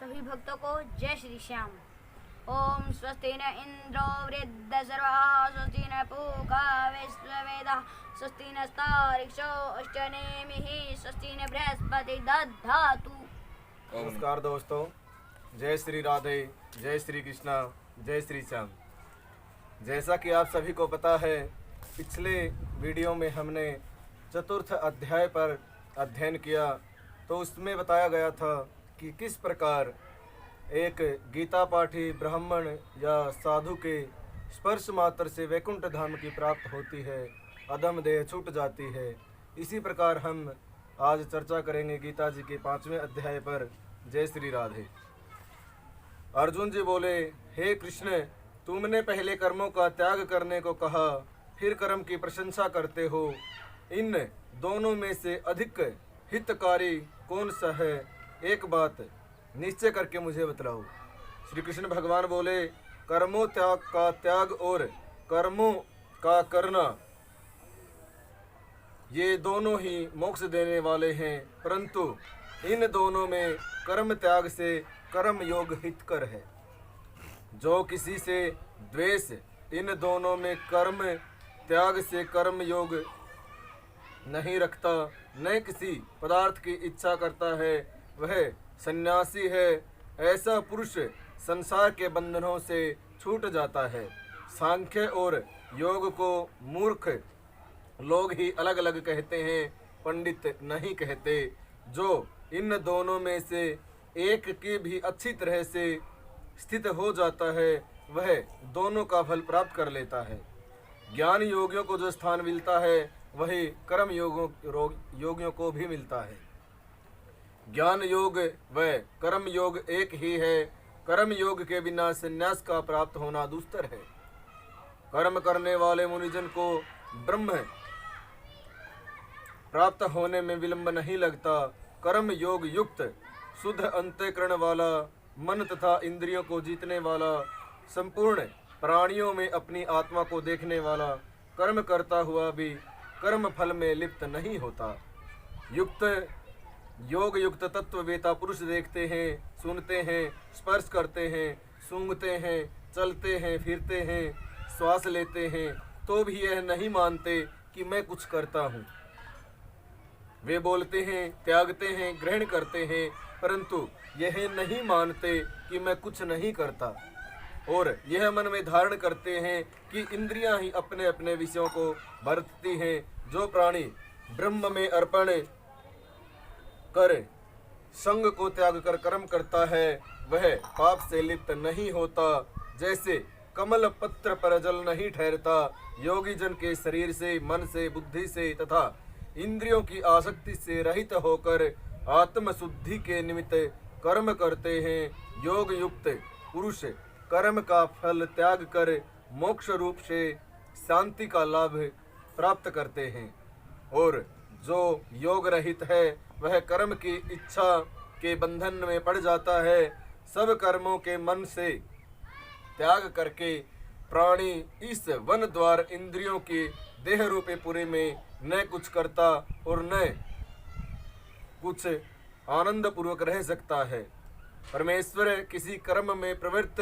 सभी भक्तों को जय श्री श्याम। ओम स्वस्ति न इंद्रो वृद्धसर्वाः स्वस्ति न पूषा विश्ववेदाः स्वस्ति नस्तार्क्ष्यो अष्टनेमिः स्वस्ति न बृहस्पति दधातु। नमस्कार दोस्तों, जय श्री राधे, जय श्री कृष्णा, जय श्री श्याम। जैसा कि आप सभी को पता है, पिछले वीडियो में हमने चतुर्थ अध्याय पर अध्ययन किया, तो उसमें बताया गया था कि किस प्रकार एक गीता पाठी ब्राह्मण या साधु के स्पर्श मात्र से वैकुंठ धाम की प्राप्त होती है, अधम देह छूट जाती है। इसी प्रकार हम आज चर्चा करेंगे गीता जी के 5वें अध्याय पर। जय श्री राधे। अर्जुन जी बोले, हे कृष्ण, तुमने पहले कर्मों का त्याग करने को कहा, फिर कर्म की प्रशंसा करते हो। इन दोनों में से अधिक हितकारी कौन सा है? एक बात निश्चय करके मुझे बतलाओ। श्री कृष्ण भगवान बोले, कर्मों त्याग का त्याग और कर्मों का करना, ये दोनों ही मोक्ष देने वाले हैं, परंतु इन दोनों में कर्म त्याग से कर्म योग हितकर है। जो किसी से द्वेष इन दोनों में कर्म त्याग से कर्म योग नहीं रखता, न किसी पदार्थ की इच्छा करता है, वह सन्यासी है। ऐसा पुरुष संसार के बंधनों से छूट जाता है। सांख्य और योग को मूर्ख लोग ही अलग अलग कहते हैं, पंडित नहीं कहते। जो इन दोनों में से एक की भी अच्छी तरह से स्थित हो जाता है, वह दोनों का फल प्राप्त कर लेता है। ज्ञान योगियों को जो स्थान मिलता है, वही कर्म योगियों को भी मिलता है। ज्ञान योग व कर्म योग एक ही है। कर्म योग के बिना संन्यास का प्राप्त होना दुस्तर है। कर्म करने वाले मुनिजन को ब्रह्म प्राप्त होने में विलंब नहीं लगता। कर्म योग युक्त शुद्ध अंतःकरण वाला, मन तथा इंद्रियों को जीतने वाला, संपूर्ण प्राणियों में अपनी आत्मा को देखने वाला, कर्म करता हुआ भी कर्म फल में लिप्त नहीं होता। योग युक्त तत्ववेता पुरुष देखते हैं, सुनते हैं, स्पर्श करते हैं, सूंघते हैं, चलते हैं, फिरते हैं, श्वास लेते हैं, तो भी यह नहीं मानते कि मैं कुछ करता हूँ। वे बोलते हैं, त्यागते हैं, ग्रहण करते हैं, परंतु यह नहीं मानते कि मैं कुछ नहीं करता। और यह मन में धारण करते हैं कि इंद्रियां ही अपने अपने विषयों को बरतती हैं। जो प्राणी ब्रह्म में अर्पण कर संग को त्याग कर कर्म करता है, वह पाप से लिप्त नहीं होता। जैसे कमल पत्र पर जल नहीं ठहरता, योगी जन के शरीर से, मन से, बुद्धि से तथा इंद्रियों की आसक्ति से रहित होकर आत्म शुद्धि के निमित्त कर्म करते हैं। योग युक्त पुरुष कर्म का फल त्याग कर मोक्ष रूप से शांति का लाभ प्राप्त करते हैं, और जो योग रहित है वह कर्म की इच्छा के बंधन में पड़ जाता है। सब कर्मों के मन से त्याग करके प्राणी इस वन द्वार इंद्रियों की देह रूपी पुरी में न कुछ करता और न कुछ आनंद पूर्वक रह सकता है। परमेश्वर किसी कर्म में प्रवृत्त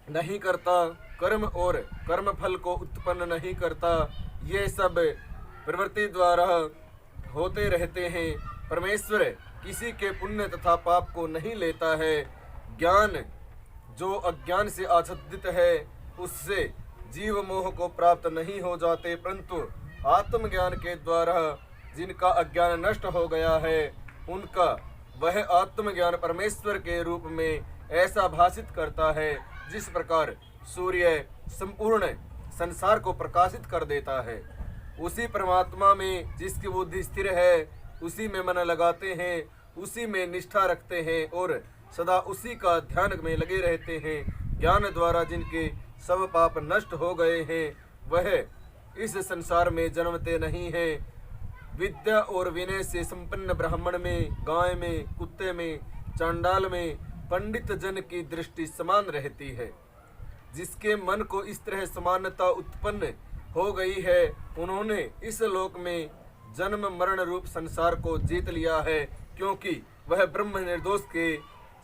नहीं करता, कर्म और कर्म फल को उत्पन्न नहीं करता। ये सब प्रवृत्ति द्वारा होते रहते हैं। परमेश्वर किसी के पुण्य तथा पाप को नहीं लेता है। ज्ञान जो अज्ञान से आच्छादित है, उससे जीव मोह को प्राप्त नहीं हो जाते, परंतु आत्मज्ञान के द्वारा जिनका अज्ञान नष्ट हो गया है, उनका वह आत्मज्ञान परमेश्वर के रूप में ऐसा भाषित करता है, जिस प्रकार सूर्य संपूर्ण संसार को प्रकाशित कर देता है। उसी परमात्मा में जिसकी बुद्धि स्थिर है, उसी में मन लगाते हैं, उसी में निष्ठा रखते हैं और सदा उसी का ध्यान में लगे रहते हैं। ज्ञान द्वारा जिनके सब पाप नष्ट हो गए हैं, वह इस संसार में जन्मते नहीं हैं। विद्या और विनय से संपन्न ब्राह्मण में, गाय में, कुत्ते में, चांडाल में पंडित जन की दृष्टि समान रहती है। जिसके मन को इस तरह समानता उत्पन्न हो गई है, उन्होंने इस लोक में जन्म मरण रूप संसार को जीत लिया है, क्योंकि वह ब्रह्म निर्दोष के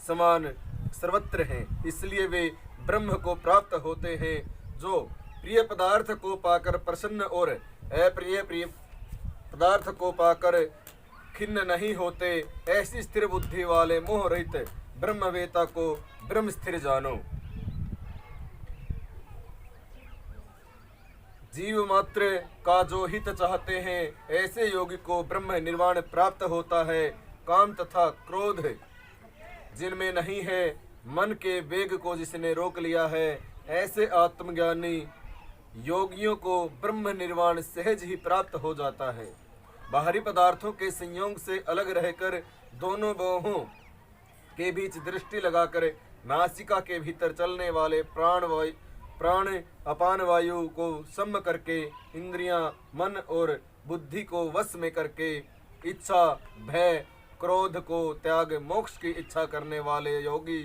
समान सर्वत्र हैं, इसलिए वे ब्रह्म को प्राप्त होते हैं। जो प्रिय पदार्थ को पाकर प्रसन्न और अप्रिय प्रिय पदार्थ को पाकर खिन्न नहीं होते, ऐसी स्थिर बुद्धि वाले मोह रहित ब्रह्मवेता को ब्रह्म स्थिर जानो। जीव मात्र का जो हित चाहते हैं, ऐसे योगी को ब्रह्म निर्वाण प्राप्त होता है। काम तथा क्रोध जिनमें नहीं है, मन के वेग को जिसने रोक लिया है, ऐसे आत्मज्ञानी योगियों को ब्रह्म निर्वाण सहज ही प्राप्त हो जाता है। बाहरी पदार्थों के संयोग से अलग रहकर दोनों बाहों के बीच दृष्टि लगाकर नासिका के भीतर चलने वाले प्राण अपान वायु को सम करके, इंद्रियां, मन और बुद्धि को वश में करके, इच्छा, भय, क्रोध को त्याग मोक्ष की इच्छा करने वाले योगी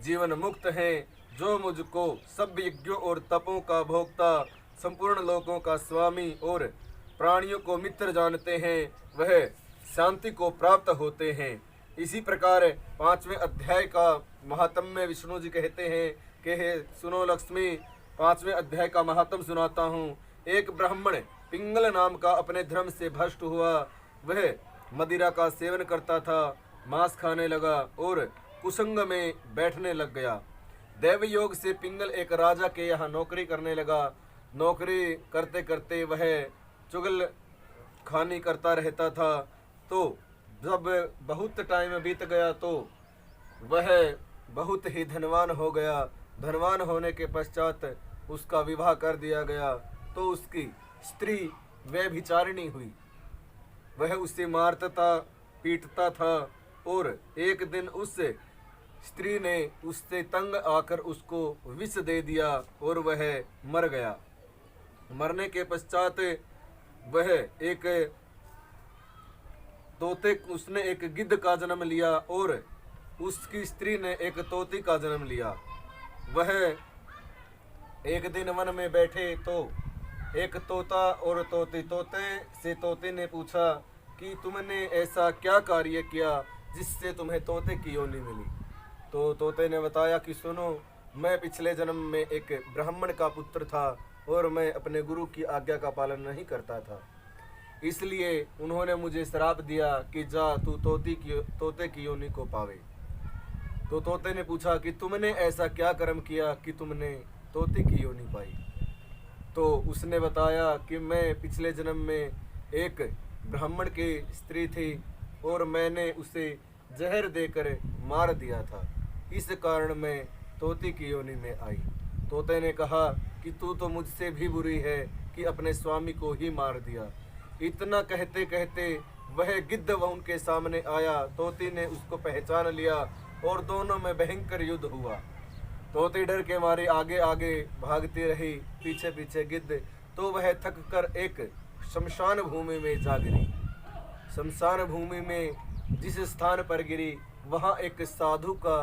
जीवन मुक्त हैं। जो मुझको सब यज्ञों और तपों का भोक्ता, संपूर्ण लोकों का स्वामी और प्राणियों को मित्र जानते हैं, वह शांति को प्राप्त होते हैं। इसी प्रकार 5वें अध्याय का महात्म्य विष्णु जी कहते हैं कि हे सुनो लक्ष्मी, 5वें अध्याय का महात्म सुनाता हूँ। एक ब्राह्मण पिंगल नाम का अपने धर्म से भ्रष्ट हुआ। वह मदिरा का सेवन करता था, मांस खाने लगा और कुसंग में बैठने लग गया। दैव योग से पिंगल एक राजा के यहाँ नौकरी करने लगा। नौकरी करते करते वह चुगल खानी करता रहता था। तो जब बहुत टाइम बीत गया तो वह बहुत ही धनवान हो गया। धनवान होने के पश्चात उसका विवाह कर दिया गया तो उसकी स्त्री व्यभिचारिणी हुई। वह उसे मारता था, पीटता था और एक दिन उस स्त्री ने उससे तंग आकर उसको विष दे दिया और वह मर गया। मरने के पश्चात वह उसने एक गिद्ध का जन्म लिया और उसकी स्त्री ने एक तोती का जन्म लिया। वह एक दिन वन में बैठे तो एक तोता और तोते ने पूछा कि तुमने ऐसा क्या कार्य किया जिससे तुम्हें तोते की योनि मिली। तो तोते ने बताया कि सुनो, मैं पिछले जन्म में एक ब्राह्मण का पुत्र था और मैं अपने गुरु की आज्ञा का पालन नहीं करता था, इसलिए उन्होंने मुझे श्राप दिया कि जा तू तोते की योनि को पावे। तो तोते ने पूछा कि तुमने ऐसा क्या कर्म किया कि तुमने तोते की योनि पाई। तो उसने बताया कि मैं पिछले जन्म में एक ब्राह्मण की स्त्री थी और मैंने उसे जहर देकर मार दिया था, इस कारण मैं तोते की योनि में आई। तोते ने कहा कि तू तो मुझसे भी बुरी है कि अपने स्वामी को ही मार दिया। इतना कहते कहते वह गिद्ध उनके सामने आया। तोती ने उसको पहचान लिया और दोनों में भयंकर युद्ध हुआ। तोती डर के मारे आगे आगे भागती रही, पीछे पीछे गिद्ध। तो वह थक कर एक शमशान भूमि में जा गिरी। शमशान भूमि में जिस स्थान पर गिरी वहाँ एक साधु का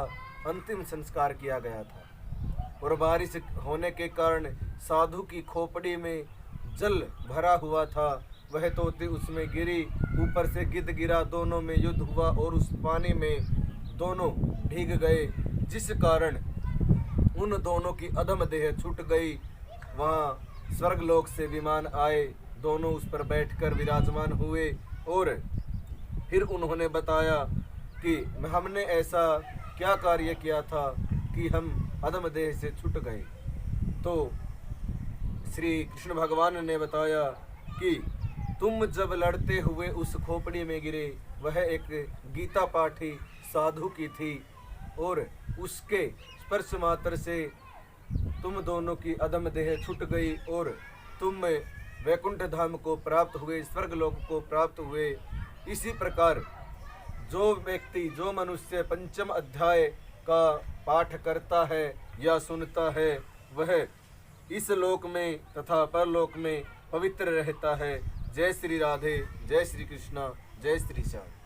अंतिम संस्कार किया गया था और बारिश होने के कारण साधु की खोपड़ी में जल भरा हुआ था। वह तोती उसमें गिरी, ऊपर से गिद्ध गिरा, दोनों में युद्ध हुआ और उस पानी में दोनों भीग गए, जिस कारण उन दोनों की अधम देह छूट गई। वहाँ स्वर्गलोक से विमान आए, दोनों उस पर बैठकर विराजमान हुए और फिर उन्होंने बताया कि हमने ऐसा क्या कार्य किया था कि हम अधम देह से छूट गए। तो श्री कृष्ण भगवान ने बताया कि तुम जब लड़ते हुए उस खोपड़ी में गिरे, वह एक गीता पाठी साधु की थी और उसके स्पर्श मात्र से तुम दोनों की अधम देह छूट गई और तुम वैकुंठ धाम को प्राप्त हुए, स्वर्गलोक को प्राप्त हुए। इसी प्रकार जो व्यक्ति, जो मनुष्य 5वें अध्याय का पाठ करता है या सुनता है, वह इस लोक में तथा परलोक में पवित्र रहता है। जय श्री राधे, जय श्री कृष्णा, जय श्री श्याम।